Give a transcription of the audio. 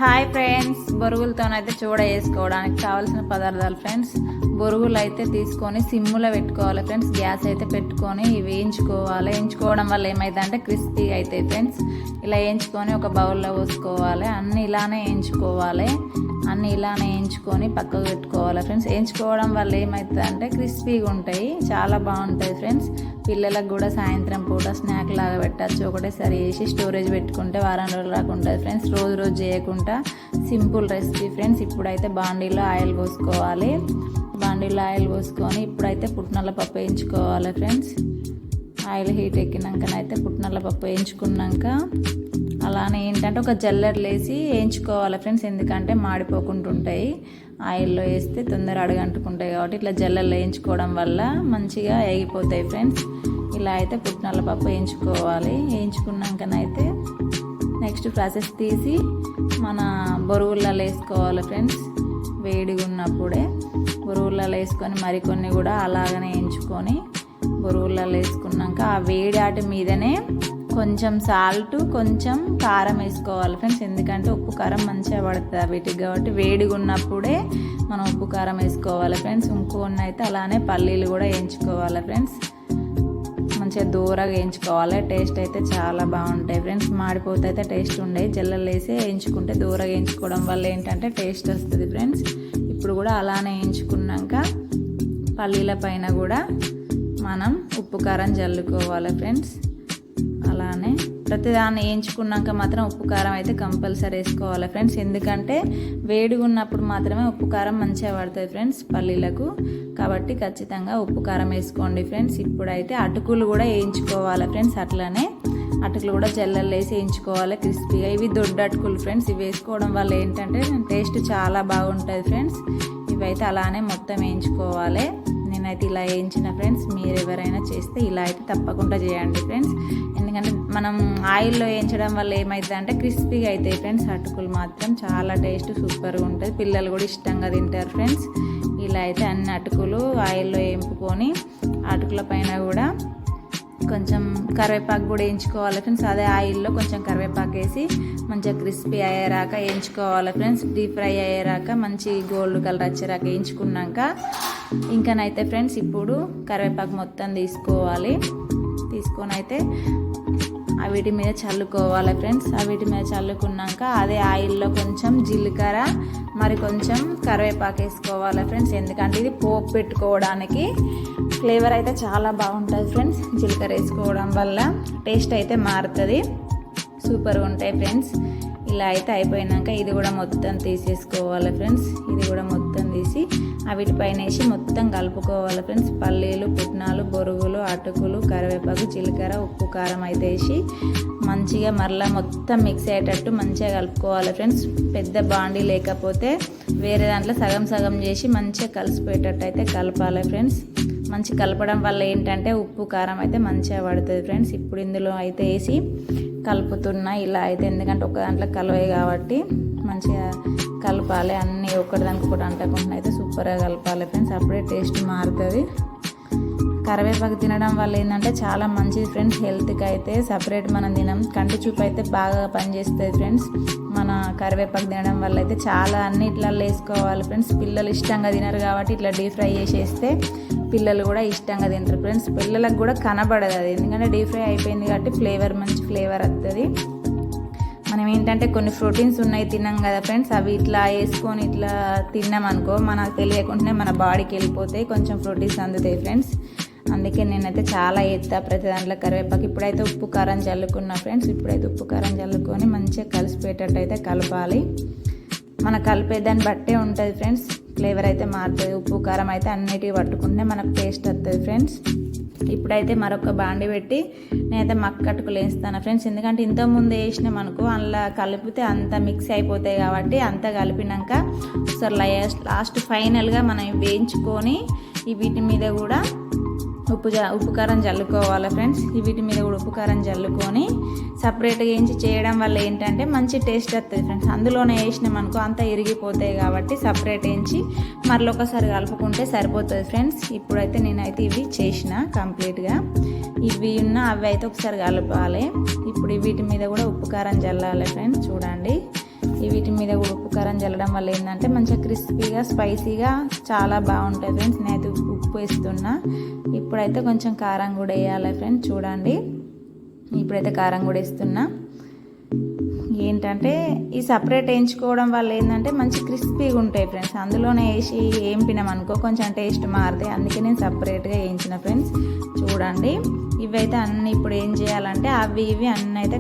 Hi friends, బొరుగులతోనైతే చూడ వేసుకోవడానికి కావాల్సిన పదార్థాలు ఫ్రెండ్స్. బొరుగులు అయితే తీసుకొని సిమ్ములో పెట్టుకోవాలి ఫ్రెండ్స్. గ్యాస్ అయితే పెట్టుకొని ఇవి వేయించుకోవాలి. వేయించుకోవడం వల్ల ఏమైందంటే క్రిస్పీగా అవుతాయి ఫ్రెండ్స్. ఇలా వేయించుకొని ఒక బౌల్లో పోసుకోవాలి. అన్నీ ఇలానే వేయించుకొని పక్కకు పెట్టుకోవాలి ఫ్రెండ్స్. వేయించుకోవడం వల్ల ఏమవుతుందంటే క్రిస్పీగా ఉంటాయి, చాలా బాగుంటాయి ఫ్రెండ్స్. పిల్లలకు కూడా సాయంత్రం పూట స్నాక్ లాగా పెట్టచ్చు. ఒకటేసారి వేసి స్టోరేజ్ పెట్టుకుంటే వారం రోజులు దాకా ఉంటుంది ఫ్రెండ్స్. రోజు చేయకుండా సింపుల్ రెసిపీ ఫ్రెండ్స్. ఇప్పుడైతే బాండీలో ఆయిల్ పోసుకోవాలి. బాండీలో ఆయిల్ పోసుకొని ఇప్పుడైతే పుట్నాల పప్పు వేయించుకోవాలి ఫ్రెండ్స్. ఆయిల్ హీట్ ఎక్కినాకనైతే పుట్నాల పప్పు వేయించుకున్నాక అలానే ఏంటంటే ఒక జల్లెడలో వేసి వేయించుకోవాలి ఫ్రెండ్స్. ఎందుకంటే మాడిపోకుండా ఉంటాయి, ఆయిల్లో వేస్తే తొందర అడుగంటుకుంటాయి కాబట్టి ఇట్లా జల్లెడలో వేయించుకోవడం వల్ల మంచిగా వేగిపోతాయి ఫ్రెండ్స్. ఇలా అయితే పుట్నాల పప్పు వేయించుకోవాలి. వేయించుకున్నాకనైతే నెక్స్ట్ ప్రాసెస్ తీసి మన బొరుగులలో వేసుకోవాలి ఫ్రెండ్స్. వేడిగా ఉన్నప్పుడే బొరుగులలో వేసుకొని మరికొన్ని కూడా అలాగనే వేయించుకొని బొరుగులలో వేసుకున్నాక ఆ వేడి ఆటి మీదనే కొంచెం సాల్ట్ కొంచెం కారం వేసుకోవాలి ఫ్రెండ్స్. ఎందుకంటే ఉప్పు కారం మంచిగా పడుతుంది వీటికి కాబట్టి వేడిగా ఉన్నప్పుడే మనం ఉప్పు కారం వేసుకోవాలి ఫ్రెండ్స్. ఇంకొన్ని అయితే అలానే పల్లీలు కూడా వేయించుకోవాలి ఫ్రెండ్స్. మంచిగా దూరగా వేయించుకోవాలి. టేస్ట్ అయితే చాలా బాగుంటాయి ఫ్రెండ్స్. మాడిపోతే అయితే టేస్ట్ ఉండేవి. జల్లెలు వేసి వేయించుకుంటే దూరగా వేయించుకోవడం వల్ల ఏంటంటే టేస్ట్ వస్తుంది ఫ్రెండ్స్. ఇప్పుడు కూడా అలానే వేయించుకున్నాక పల్లీల పైన కూడా మనం ఉప్పు కారం జల్లుకోవాలి ఫ్రెండ్స్. అలానే ప్రతిదాన్ని వేయించుకున్నాక మాత్రం ఉప్పు కారం అయితే కంపల్సరీ వేసుకోవాలి ఫ్రెండ్స్. ఎందుకంటే వేడిగా ఉన్నప్పుడు మాత్రమే ఉప్పు కారం మంచిగా పడుతుంది ఫ్రెండ్స్ పల్లీలకు. కాబట్టి ఖచ్చితంగా ఉప్పు కారం వేసుకోండి ఫ్రెండ్స్. ఇప్పుడైతే అటుకులు కూడా వేయించుకోవాలి ఫ్రెండ్స్. అట్లనే అటుకులు కూడా జల్లెల్లో వేసి వేయించుకోవాలి క్రిస్పీగా. ఇవి దొడ్డు అటుకులు ఫ్రెండ్స్. ఇవి వేసుకోవడం వల్ల ఏంటంటే టేస్ట్ చాలా బాగుంటుంది ఫ్రెండ్స్. ఇవైతే అలానే మొత్తం వేయించుకోవాలి. నేనైతే ఇలా వేయించిన ఫ్రెండ్స్. మీరు ఎవరైనా చేస్తే ఇలా అయితే తప్పకుండా చేయండి ఫ్రెండ్స్. ఎందుకంటే మనం ఆయిల్లో వేయించడం వల్ల ఏమవుతుంది అంటే క్రిస్పీగా అవుతాయి ఫ్రెండ్స్. అటుకులు మాత్రం చాలా టేస్ట్ సూపర్గా ఉంటుంది. పిల్లలు కూడా ఇష్టంగా తింటారు ఫ్రెండ్స్. ఇలా అయితే అన్ని అటుకులు ఆయిల్లో వేయింపుకొని అటుకుల పైన కూడా కొంచెం కరివేపాకు కూడా వేయించుకోవాలి ఫ్రెండ్స్. అదే ఆయిల్లో కొంచెం కరివేపాకు వేసి మంచిగా క్రిస్పీ అయ్యేరాక వేయించుకోవాలి ఫ్రెండ్స్. డీప్ ఫ్రై అయ్యేరాక మంచి గోల్డ్ కలర్ వచ్చేరాక వేయించుకున్నాక ఇంకనైతే ఫ్రెండ్స్ ఇప్పుడు కరివేపాకు మొత్తం తీసుకొని అయితే వీటి మీద చల్లుకోవాలి ఫ్రెండ్స్. వీటి మీద చల్లుకున్నాక అదే ఆయిల్లో కొంచెం జీలకర్ర మరి కొంచెం కరివేపాకు వేసుకోవాలి ఫ్రెండ్స్. ఎందుకంటే ఇది పోపు పెట్టుకోవడానికి ఫ్లేవర్ అయితే చాలా బాగుంటుంది ఫ్రెండ్స్. జీలకర్ర వేసుకోవడం వల్ల టేస్ట్ అయితే మారుతుంది, సూపర్గా ఉంటాయి ఫ్రెండ్స్. ఇలా అయితే అయిపోయినాక ఇది కూడా మొత్తం తీసేసుకోవాలి ఫ్రెండ్స్. ఇది కూడా మొత్తం తీసి వీటిపైన వేసి మొత్తం కలుపుకోవాలి ఫ్రెండ్స్. పల్లీలు, పుట్నాలు, బొరుగులు, అటుకులు, కరివేపాకు, జీలకర్ర, ఉప్పు, కారం అయితే వేసి మంచిగా మరలా మొత్తం మిక్స్ అయ్యేటట్టు మంచిగా కలుపుకోవాలి ఫ్రెండ్స్. పెద్ద బాండీ లేకపోతే వేరే దాంట్లో సగం సగం చేసి మంచిగా కలిసిపోయేటట్టు అయితే కలపాలి ఫ్రెండ్స్. మంచి కలపడం వల్ల ఏంటంటే ఉప్పు కారం అయితే మంచిగా పడుతుంది ఫ్రెండ్స్. ఇప్పుడు ఇందులో అయితే వేసి కలుపుతున్నా ఇలా అయితే. ఎందుకంటే ఒక దాంట్లో కలవాయి కాబట్టి మంచిగా కలపాలి. అన్నీ ఒకటిదానికి ఒకటి అంటకుండా అయితే సూపర్గా కలపాలి ఫ్రెండ్స్. అప్పుడే టేస్ట్ మారుతుంది. కరివేపాకు తినడం వల్ల ఏంటంటే చాలా మంచిది ఫ్రెండ్స్. హెల్త్కి అయితే సపరేట్ మనం తినం. కంటి చూపు అయితే బాగా పనిచేస్తుంది ఫ్రెండ్స్. మన కరివేపాకు తినడం వల్ల అయితే చాలా అన్నిట్లలో వేసుకోవాలి ఫ్రెండ్స్. పిల్లలు ఇష్టంగా తినరు కాబట్టి ఇట్లా డీప్ ఫ్రై చేసేస్తే పిల్లలు కూడా ఇష్టంగా తింటారు ఫ్రెండ్స్. పిల్లలకు కూడా కనబడదు అది, ఎందుకంటే డీప్ ఫ్రై అయిపోయింది కాబట్టి మంచి ఫ్లేవర్ వస్తుంది. మనం ఏంటంటే కొన్ని ప్రోటీన్స్ ఉన్నాయి తిన్నాం కదా ఫ్రెండ్స్. అవి ఇట్లా వేసుకొని ఇట్లా తిన్నాం అనుకో మనకు తెలియకుండానే మన బాడీకి వెళ్ళిపోతాయి, కొంచెం ప్రోటీన్స్ అందుతాయి ఫ్రెండ్స్. అందుకే నేనైతే చాలా వేస్తా ప్రతి దాంట్లో కరివేపాకు. ఇప్పుడైతే ఉప్పు కారం చల్లుకున్నా ఫ్రెండ్స్. ఇప్పుడైతే ఉప్పు కారం చల్లుకొని మంచిగా కలిసిపోయేటట్టు అయితే కలపాలి. మన కలిపేదాన్ని బట్టే ఉంటుంది ఫ్రెండ్స్. ఫ్లేవర్ అయితే మారుతుంది. ఉప్పు కారం అయితే అన్నిటికీ పట్టుకుంటే మనకు టేస్ట్ వస్తుంది ఫ్రెండ్స్. ఇప్పుడైతే మరొక బాండి పెట్టి నేనైతే మక్కటుకులు వేస్తాను ఫ్రెండ్స్. ఎందుకంటే ఇంతకుముందు వేసినాం అనుకో అందులో కలిపితే అంతా మిక్స్ అయిపోతాయి కాబట్టి అంతా కలిపినాక ఒకసారి లాస్ట్ ఫైనల్గా మనం వేయించుకొని వీటి మీద కూడా ఉప్పు కారం చల్లుకోవాలి ఫ్రెండ్స్. వీటి మీద కూడా ఉప్పు కారం చల్లుకొని సపరేట్గా వేయించి చేయడం వల్ల ఏంటంటే మంచి టేస్ట్ వస్తుంది ఫ్రెండ్స్. అందులోనే వేసినాం అనుకో అంతా ఇరిగిపోతాయి కాబట్టి సపరేట్ వేయించి మరొకసారి ఒకసారి కలుపుకుంటే సరిపోతుంది ఫ్రెండ్స్. ఇప్పుడైతే నేనైతే ఇవి చేసిన కంప్లీట్గా. అవి అయితే ఒకసారి కలపాలి. ఇప్పుడు వీటి మీద కూడా ఉప్పు కారం చల్లాలి ఫ్రెండ్స్. చూడండి వీటి మీద కారం చల్లడం వల్ల ఏంటంటే మంచిగా క్రిస్పీగా స్పైసీగా చాలా బాగుంటాయి ఫ్రెండ్స్. నేనైతే ఉప్పు వేస్తున్నా. ఇప్పుడైతే కొంచెం కారం కూడా వేయాలి ఫ్రెండ్స్. చూడండి, ఇప్పుడైతే కారం కూడా వేస్తున్నా. ఏంటంటే ఈ సపరేట్ వేయించుకోవడం వల్ల ఏంటంటే మంచి క్రిస్పీగా ఉంటాయి ఫ్రెండ్స్. అందులోనే వేసి వేయింపినామనుకో కొంచెం టేస్ట్ మారుతాయి. అందుకే నేను సపరేట్గా వేయించిన ఫ్రెండ్స్. చూడండి, ఇవైతే అన్నీ ఇప్పుడు ఏం చేయాలంటే అవి ఇవి అన్నీ అయితే